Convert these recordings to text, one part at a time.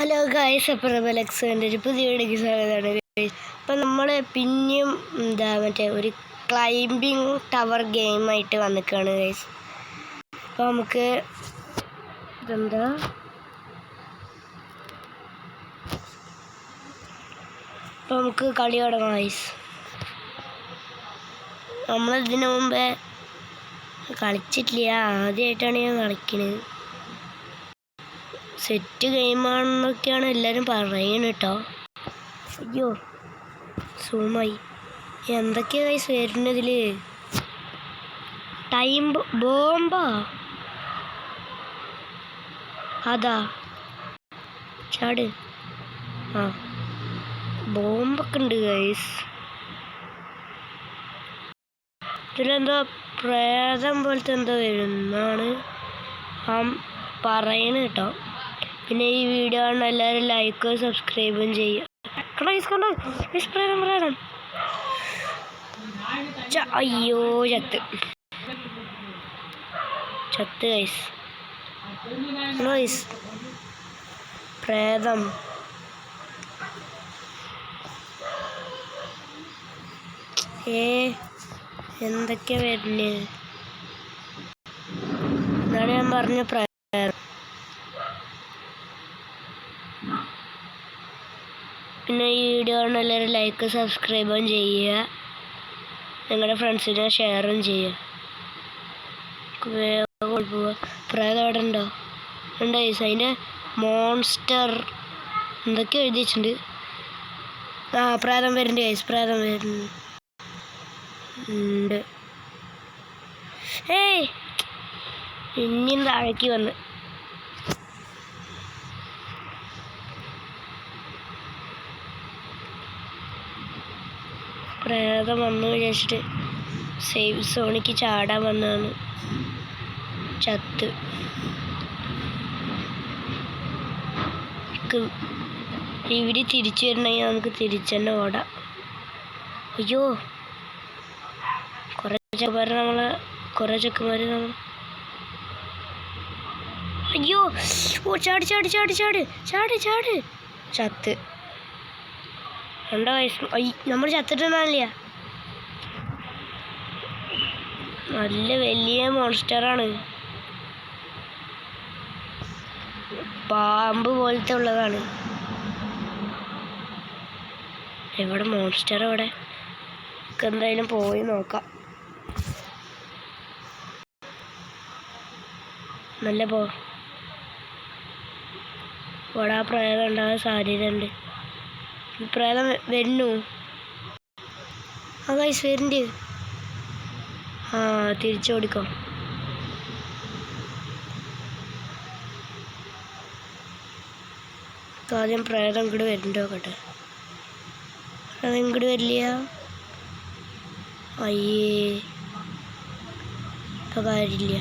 Hello guys, അപ്പോൾ റബലക്സിൻ്റെ ഒരു പുതിയ വീഡിയോയ്ക്ക് സ്വാഗതമാണ് ഗായ്സ്. അപ്പോൾ നമ്മൾ പിന്നെയും മറ്റേ ഒരു ക്ലൈംബിങ് ടവർ ഗെയിമായിട്ട് വന്നിക്കുകയാണ് ഗായ്സ്. അപ്പോൾ നമുക്ക് കളി തുടങ്ങാം ഗായ്സ്. നമ്മളിതിനു മുമ്പേ കളിച്ചിട്ടില്ല, ആദ്യമായിട്ടാണ് ഞാൻ കളിക്കുന്നത്. സെറ്റ് ഗെയിമാണെന്നൊക്കെയാണ് എല്ലാവരും പറയുന്നത് കേട്ടോ. അയ്യോ, സൂമായി എന്തൊക്കെയാ ഗൈസ് വരുന്നതിൽ? ടൈം ബോംബാ, അതാ ചാട്. ആ, ബോംബൊക്കെ ഉണ്ട് ഗൈസ്. ഇതിലെന്തോ പ്രേതം പോലത്തെ എന്തോ വരുന്നാണ് പറയുന്നത് കേട്ടോ. പിന്നെ ഈ വീഡിയോ ആണ് എല്ലാവരും ലൈക്കും സബ്സ്ക്രൈബും ചെയ്യുക. അയ്യോ, ചത്ത് ഗൈസ്. പ്രേതം എന്തൊക്കെയാ വരുന്നത്? എന്നാണ് ഞാൻ പറഞ്ഞ പ്രേതം. പിന്നെ ഈ വീഡിയോ ആണ് എല്ലാവരും ലൈക്ക് സബ്സ്ക്രൈബും ചെയ്യുക, നിങ്ങളുടെ ഫ്രണ്ട്സിനെ ഷെയറും ചെയ്യുക. പ്രേതം അവിടെ ഉണ്ടോ? ഉണ്ട് ഗൈസ്. അതിൻ്റെ മോൺസ്റ്റർ എന്തൊക്കെ എഴുതി വെച്ചിട്ടുണ്ട്. ആ, പ്രേതം വരുന്നുണ്ട് ഗൈസ്, പ്രേതം വരുന്നുണ്ട്. ഇനിയും താഴേക്ക് വന്ന്. പ്രേതം വന്നു വിചാരിച്ചിട്ട് സേഫ് സോണിക്ക് ചാടാൻ വന്നതാണ്. ചത്ത്. ഇവര് തിരിച്ചു വരണമെങ്കിൽ നമുക്ക് തിരിച്ചു തന്നെ ഓടാം. അയ്യോ, കുറേ ചെക്കന്മാർ നമ്മൾ അയ്യോ, ഓ ചാട് ചാട് ചാട് ചാട് ചാട് ചാട്. ചത്ത്. നമ്മൾ ചത്തിട്ടൊന്നുമില്ല. നല്ല വലിയ മോൺസ്റ്ററാണ്, പാമ്പ് പോലത്തെ ഉള്ളതാണ്. എവിടെ മോൺസ്റ്റർ? എവിടെ? എന്തായാലും പോയി നോക്കാം. നല്ല ഇവിടെ പ്രേതം ഉണ്ടാകാൻ സാധ്യതയുണ്ട്. പ്രേതം വരുന്നു. ആ ഗൈസ് വരുന്നുണ്ട്. ആ, തിരിച്ചോടിക്കോ. ആദ്യം പ്രേതം ഇങ്ങോട്ട് വരുന്നുണ്ടോ നോക്കട്ടെ. അത് ഇങ്ങോട്ട് വരില്ല. അയ്യേ, ഇപ്പം കാര്യമില്ല.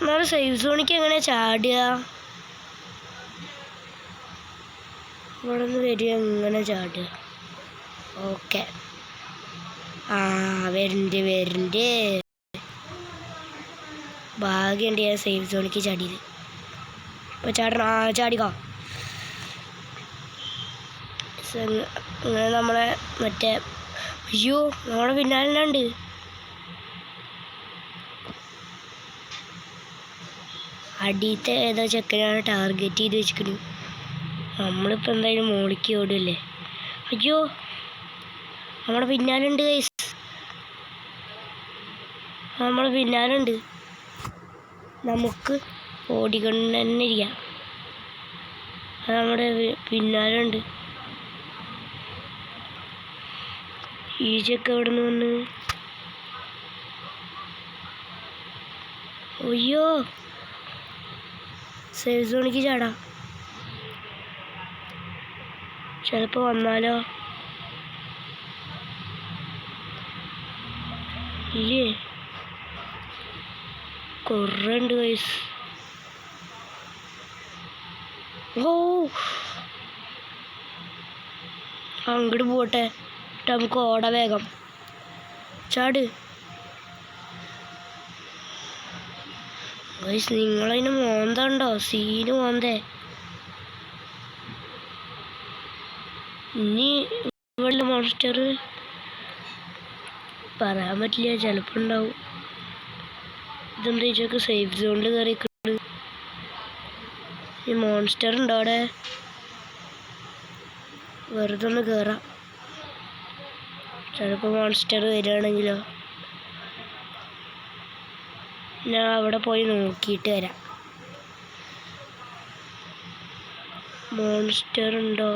എന്നാലും സേഫ് സോണിക്ക് എങ്ങനെ ചാടുക? ഇവിടെ നിന്ന് വരിക, എങ്ങനെ ചാടുക? ഓക്കെ. ആ, വരുന്നുണ്ട്. ഭാഗ്യമുണ്ട് ഞാൻ സേഫ് സോണിക്ക് ചാടിയത്. ഇപ്പം ചാടണം. ആ, ചാടിക്കോ. ഇങ്ങനെ നമ്മളെ മറ്റേ അയ്യോ, നമ്മളെ പിന്നാലെ അടിയത്തെ ഏതോ ചെക്കനാണ് ടാർഗറ്റ് ചെയ്ത് വെച്ചിരിക്കുന്നത്. നമ്മളിപ്പോൾ എന്തായാലും മോളിക്ക് ഓടില്ലേ. അയ്യോ, നമ്മളെ പിന്നാലുണ്ട് ഗൈസ്, നമ്മളെ പിന്നാലുണ്ട്. നമുക്ക് ഓടിക്കൊണ്ട് തന്നെ ഇരിക്കാം. നമ്മുടെ പിന്നാലുണ്ട്. ഈ ചെക്ക എവിടെ നിന്ന് വന്ന്? അയ്യോ, സേഫ് സോണിക്ക് ചാടാം. ചിലപ്പോൾ വന്നാലോ? ഇല്ലേ, കുറേ ഉണ്ട് ഗൈസ്. ഓ, അങ്ങോട്ട് പോട്ടെ, നമുക്ക് ഓടാ വേഗം. ചാട്. ഗൈസ് നിങ്ങളതിന് മോന്തണ്ടോ? സീന് മോന്തേ. ഇനി ഇവിടെ മോൺസ്റ്റർ പറയാൻ പറ്റില്ല, ചിലപ്പോൾ ഉണ്ടാവും. ഇതെന്താ ചോദിച്ചൊക്കെ സേഫ് സോണിൽ കയറിയിട്ടുണ്ട്. ഈ മോൺസ്റ്റർ ഉണ്ടോ അവിടെ? വെറുതെ ഒന്ന് കയറാം, ചിലപ്പോൾ മോൺസ്റ്റർ വരികയാണെങ്കിലോ. ഞാൻ അവിടെ പോയി നോക്കിയിട്ട് വരാം. മോൺസ്റ്റർ ഉണ്ടോ?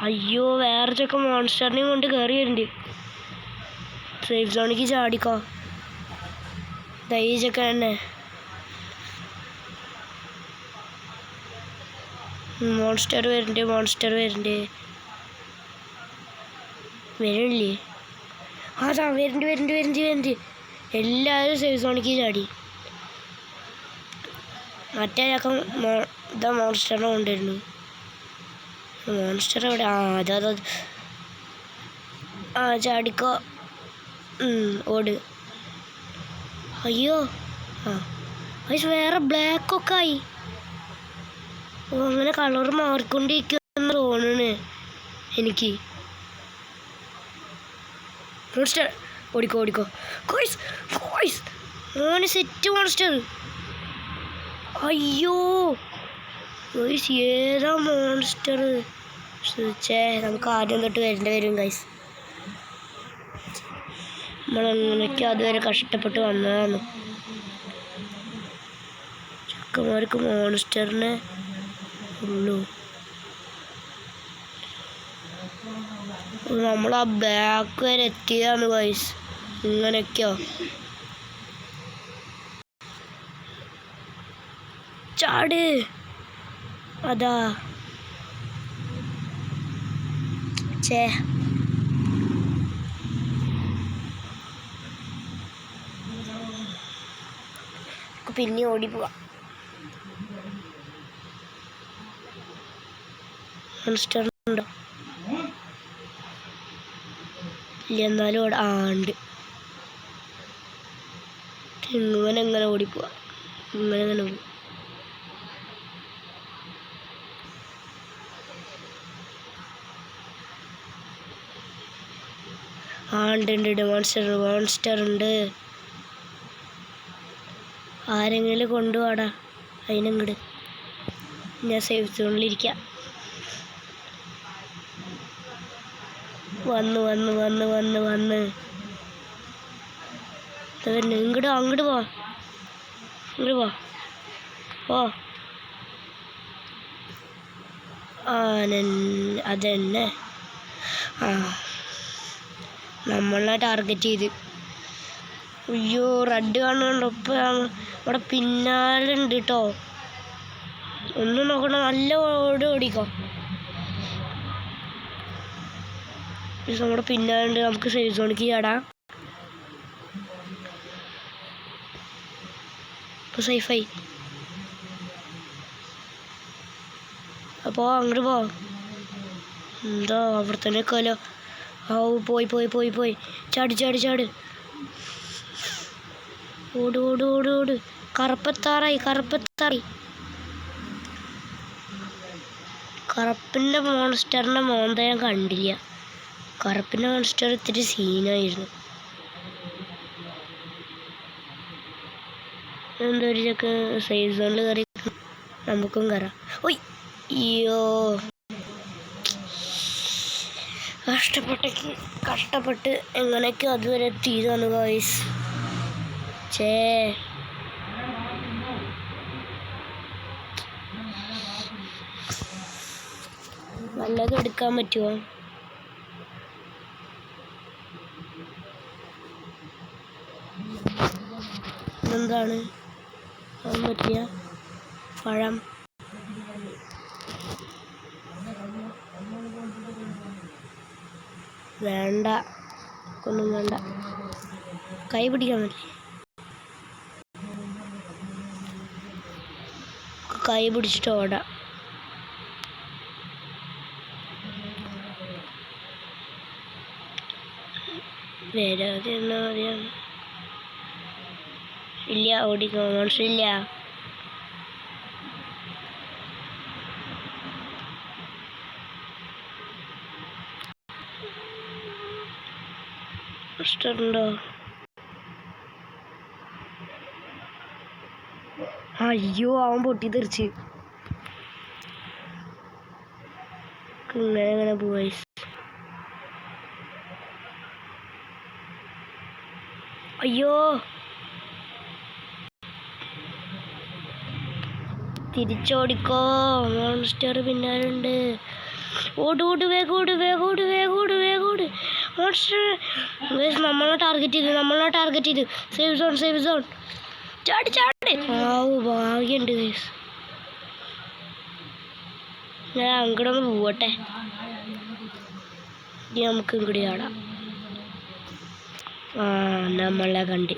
അയ്യോ, വേറെ ചെക്ക മോൺസ്റ്ററിനെയും കൊണ്ട് കയറി വരുന്നുണ്ട്. സേഫ് സോണിക്ക് ചാടിക്കോ. ഈ ചെക്ക തന്നെ. മോൺസ്റ്റർ വരുന്നുണ്ട്, മോൺസ്റ്റർ വരുന്നുണ്ട്. വരണില്ലേ? അതാ വരുന്നുണ്ട്. എല്ലാവരും സേഫ് സോണിക്ക് ചാടി. മറ്റേ ചക്ക ഇതാ മോൺസ്റ്ററിനെ കൊണ്ടുവരുന്നു. മോൺസ്റ്റർ എവിടെ? അതാ ചാടിക്കോ. ഓട്. അയ്യോ, പക്ഷെ വേറെ ബ്ലാക്കൊക്കെ ആയി. ഓ, അങ്ങനെ കളർ മാറിക്കൊണ്ടിരിക്കുമെന്ന് തോന്നണേ എനിക്ക്. മോൺസ്റ്റർ ഓടിക്കോ. കോയ്സ് മോന് സെറ്റ് മോൺസ്റ്റർ. അയ്യോ ഗൈസ്, ഏതാ മോൺസ്റ്റർ? നമുക്ക് ആദ്യം തൊട്ട് വരേണ്ടി വരും ഗൈസ്. നമ്മളങ്ങനെയൊക്കെ അതുവരെ കഷ്ടപ്പെട്ട് വന്നതാണ്. ചെക്കന്മാർക്ക് മോൺസ്റ്ററിനെ ഉള്ളൂ. നമ്മൾ ആ ബാക്ക് വരെ എത്തിയതാണ് ഗൈസ്. ഇങ്ങനെയൊക്കെയോ ചാട്. അതാ പിന്നെ ഓടിപ്പോവാ. മോൺസ്റ്റർ ഉണ്ടോ? ഇല്ല, എന്നാലും ഉണ്ട്. ഇങ്ങനെ ഓടിപ്പോവാ. ഇങ്ങനെ പോകും. ഉണ്ട് മോൺസ്റ്റർ ഉണ്ട്. ആരെങ്കിലും കൊണ്ടുപോടാ അതിനങ്ങട്. ഞാൻ സേഫ് സോണിലിരിക്കാം. വന്ന് അങ്ങോട്ട് പോ. അതന്നെ. നമ്മളെ ടാർഗറ്റ് ചെയ്ത്. അയ്യോ, റെഡ് കാണുന്നുണ്ടോ? ഇപ്പം അവിടെ പിന്നാലെ ഉണ്ട് കേട്ടോ. ഒന്നും നോക്കണ്ട, നല്ല ഓടിക്കോ. നമ്മുടെ പിന്നാലുണ്ട്. നമുക്ക് സേഫ് സോണിക്ക് ചാടാം. ഇപ്പോൾ സേഫായി. അപ്പോൾ അങ്ങോട്ട് പോ. എന്താ അവിടെ തന്നെ നിൽക്കാമല്ലോ. പോയി ചാട്. ഓട്. കറുപ്പെത്താറായി. കറുപ്പിൻ്റെ മോൺസ്റ്ററിൻ്റെ മോന്ത ഞാൻ കണ്ടില്ല. കറുപ്പിൻ്റെ മോൺസ്റ്റർ ഇത്തിരി സീനായിരുന്നു. എന്തോ ഒരു ചക്ക സേഫ് സോണിൽ കയറി. നമുക്കും കയറാം. അയ്യോ, കഷ്ടപ്പെട്ട് എങ്ങനെയൊക്കെ അതുവരെ എത്തിയതാണ് ഗൈസ്. നല്ലത് എടുക്കാൻ പറ്റുമോ? എന്താണ് പറ്റിയ പഴം? വേണ്ട, ഒന്നും വേണ്ട. കൈ പിടിക്കാൻ പറ്റില്ല. കൈ പിടിച്ചിട്ട് ഓടാം. വരാതെ എന്നാ മതിയാണ്. ഇല്ല, ഓടിക്കോ, മോൺസ്റ്റർ ഇല്ല. മോൺസ്റ്റർ ഉണ്ടോ? അയ്യോ, അവൻ പൊട്ടി തെറിച്ച്. ഇങ്ങനെ പോയി. അയ്യോ, തിരിച്ചോടിക്കോ, മോൺസ്റ്റർ പിന്നാലുണ്ട്. ഓട്, വേഗോട്. മോൺസ്റ്റർ നമ്മളെ ടാർഗറ്റ് ചെയ്ത്. Safe zone. ചാടി. ഭാഗ്യമുണ്ട് ഗൈസ്. ഞാൻ അങ്ങോട്ടൊന്ന് പോവട്ടെ. ഇനി നമുക്ക് ഇങ്ങോട്ട് ചാടാം. നമ്മളെ കണ്ട്.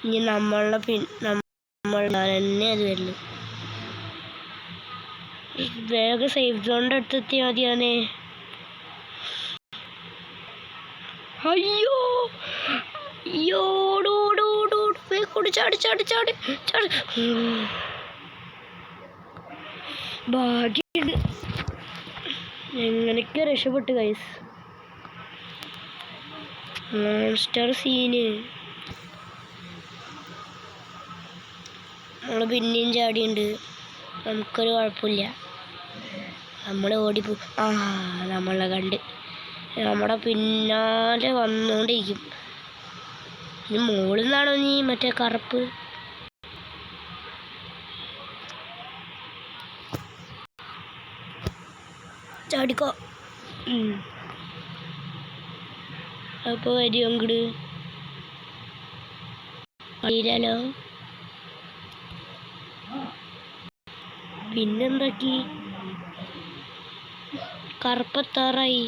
ഇനി നമ്മൾ തന്നെ അത് വരുന്നു. വേഗം സേഫ് സോണിൻ്റെ അടുത്തെത്തിയാൽ മതിയാണേ. അയ്യോ, ചാടി. ഭാഗ്യമുണ്ട്, എങ്ങനെയൊക്കെ രക്ഷപ്പെട്ടു ഗൈസ്. Monster scene. നമ്മൾ പിന്നെയും ചാടിയുണ്ട്. നമുക്കൊരു കുഴപ്പമില്ല. നമ്മൾ ഓടിപ്പോ. നമ്മളെ കണ്ട് നമ്മുടെ പിന്നാലെ വന്നുകൊണ്ടിരിക്കും. ഇനി മുകളിൽ നിന്നാണോ നീ മറ്റേ കറുപ്പ്? ചാടിക്കോ. അപ്പോൾ വരും അങ്ങോട്ട്. അറിയില്ലല്ലോ. പിന്നെന്താക്കി? കറുപ്പത്താറായി.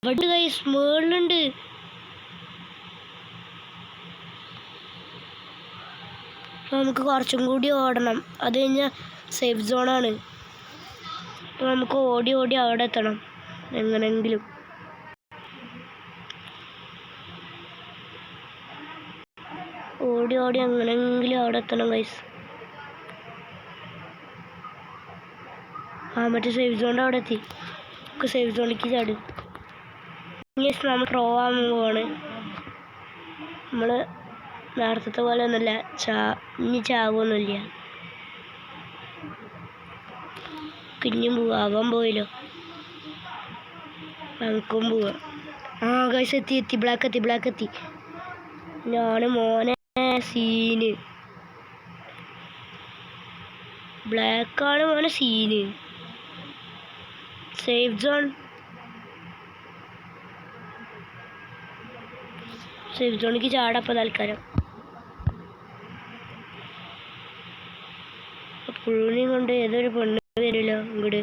അവിടെ ഗൈസ് മേളിലുണ്ട്. നമുക്ക് കുറച്ചും കൂടി ഓടണം. അത് കഴിഞ്ഞാൽ സേഫ് സോണാണ്. അപ്പോൾ നമുക്ക് ഓടി അവിടെ എത്തണം എങ്ങനെയെങ്കിലും. ഓടി എങ്ങനെയെങ്കിലും അവിടെ എത്തണം ഗൈസ്. മറ്റേ സേഫ് സോണിൻ്റെ അവിടെ എത്തി. നമുക്ക് സേഫ് സോണിലേക്ക് ചാടും. നമ്മൾ പ്രോ ആവാൻ പോവാണ്. നമ്മൾ നേരത്തെ പോലെ ഒന്നുമില്ല. ഇനി ചാവൊന്നുമില്ല. പിന്നെയും പോവാൻ പോയല്ലോ. നമുക്കും പോവാം. ഗൈസ് എത്തി. ബ്ലാക്ക് എത്തി. ഞാൻ മോനെ സീന്. ബ്ലാക്കാണ് മോനെ സീന്. സേഫ് സോണിക്ക് ചാടപ്പം തൽക്കാലം. പുഴുവിനെയും കൊണ്ട് ഏതൊരു പെണ്ണ് വരുമല്ലോ ഇങ്ങോട്ട്.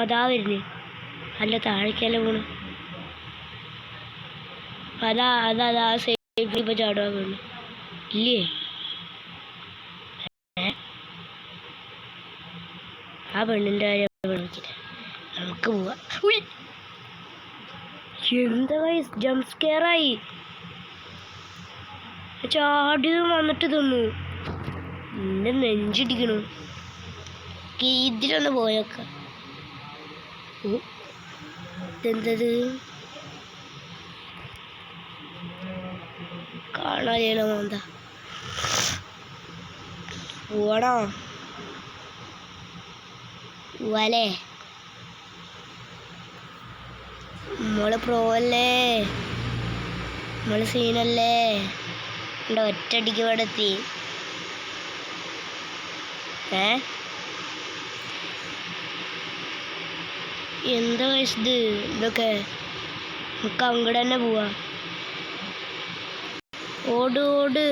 അതാ വരുന്നേ. അല്ല, താഴേക്കല്ല പോണ്. അതാ സേഫ് ഇപ്പം ചാടുവാൻ വേണ്ടി ഇല്ലേ? ആ പെണ്ണിൻ്റെ കാര്യം വിളിക്കില്ല. നമുക്ക് പോവാം. എന്താ ജംപ് സ്കെയറായി. ചാടിയും വന്നിട്ട് തിന്നു. എൻ്റെ നെഞ്ചിടിക്കണു. ഇതിലൊന്ന് പോയേക്ക. ഇതെന്തത് കാണാനോ എന്താ പോണോ വലേ? നമ്മള് പ്രോ അല്ലേ, നമ്മള് സീനല്ലേ. എൻ്റെ ഒറ്റടിക്ക് ഇവിടെ എത്തി. എന്താ ഇത്? ഇതൊക്കെ നമുക്ക് അങ്ങോട്ട് തന്നെ പോവാ. ഓട്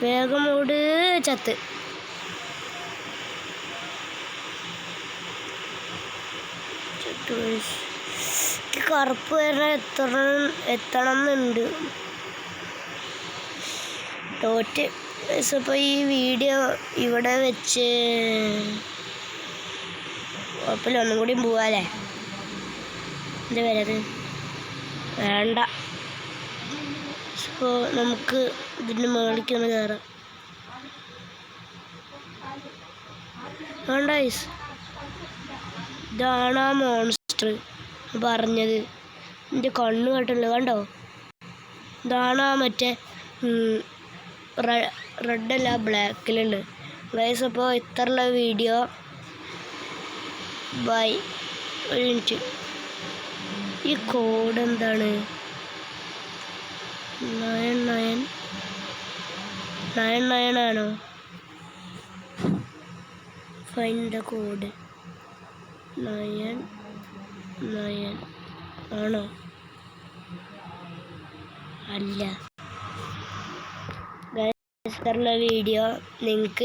വേഗം ഓട്. ചത്ത്. കറുപ്പ് വരെ എത്തണം എന്നുണ്ട്. തോറ്റ്. ഗൈസ് അപ്പോൾ ഈ വീഡിയോ ഇവിടെ വെച്ച് കുഴപ്പമില്ല, ഒന്നും കൂടി പോവാല്ലേ? എന്താ വരത്? വേണ്ട. അപ്പോൾ നമുക്ക് ഇതിൻ്റെ മുകളിലേക്കൊന്ന് കയറാം. വേണ്ട ഗൈസ്, ഇതാണ് ആ മോൺസ്റ്റർ പറഞ്ഞത്. എൻ്റെ കണ്ണ് കേട്ടല്ലോ, കണ്ടോ? ഇതാണ് ആ മറ്റേ റെഡല്ല ബ്ലാക്കിലുണ്ട് ഗൈസ്. അപ്പോൾ ഇത്രയുള്ള വീഡിയോ. ബൈ. ഒരു മിനിറ്റ്, ഈ കോഡ് എന്താണ്? 9999 ആണോ? Find the code. 99 ആണോ? അല്ല. ഗൈസ്, ഇത്രയുള്ള വീഡിയോ നിങ്ങൾക്ക്